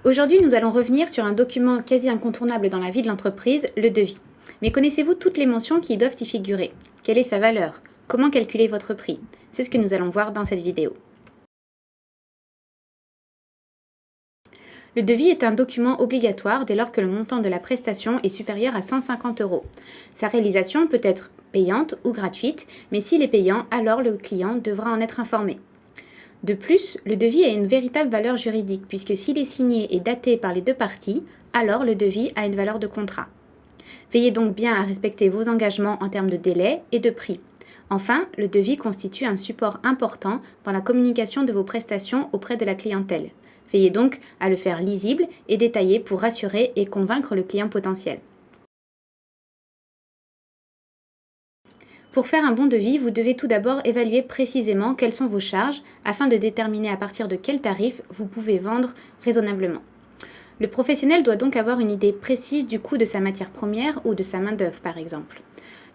Aujourd'hui, nous allons revenir sur un document quasi incontournable dans la vie de l'entreprise, le devis. Mais connaissez-vous toutes les mentions qui doivent y figurer? Quelle est sa valeur? Comment calculer votre prix? C'est ce que nous allons voir dans cette vidéo. Le devis est un document obligatoire dès lors que le montant de la prestation est supérieur à 150 euros. Sa réalisation peut être payante ou gratuite, mais s'il est payant, alors le client devra en être informé. De plus, le devis a une véritable valeur juridique puisque s'il est signé et daté par les deux parties, alors le devis a une valeur de contrat. Veillez donc bien à respecter vos engagements en termes de délai et de prix. Enfin, le devis constitue un support important dans la communication de vos prestations auprès de la clientèle. Veillez donc à le faire lisible et détaillé pour rassurer et convaincre le client potentiel. Pour faire un bon devis, vous devez tout d'abord évaluer précisément quelles sont vos charges afin de déterminer à partir de quel tarif vous pouvez vendre raisonnablement. Le professionnel doit donc avoir une idée précise du coût de sa matière première ou de sa main-d'œuvre par exemple.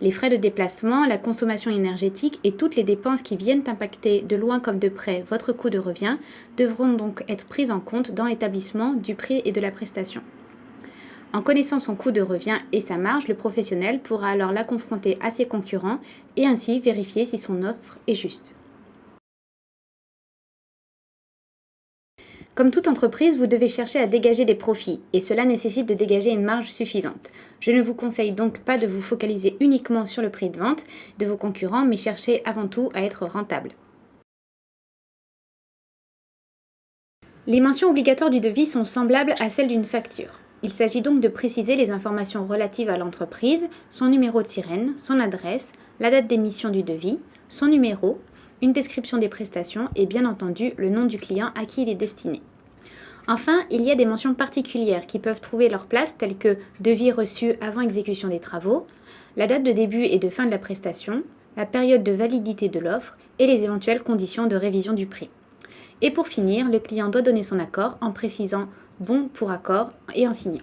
Les frais de déplacement, la consommation énergétique et toutes les dépenses qui viennent impacter de loin comme de près votre coût de revient devront donc être prises en compte dans l'établissement du prix et de la prestation. En connaissant son coût de revient et sa marge, le professionnel pourra alors la confronter à ses concurrents et ainsi vérifier si son offre est juste. Comme toute entreprise, vous devez chercher à dégager des profits et cela nécessite de dégager une marge suffisante. Je ne vous conseille donc pas de vous focaliser uniquement sur le prix de vente de vos concurrents, mais cherchez avant tout à être rentable. Les mentions obligatoires du devis sont semblables à celles d'une facture. Il s'agit donc de préciser les informations relatives à l'entreprise, son numéro de sirène, son adresse, la date d'émission du devis, son numéro, une description des prestations et bien entendu le nom du client à qui il est destiné. Enfin, il y a des mentions particulières qui peuvent trouver leur place telles que devis reçu avant exécution des travaux, la date de début et de fin de la prestation, la période de validité de l'offre et les éventuelles conditions de révision du prix. Et pour finir, le client doit donner son accord en précisant bon pour accord et en signant.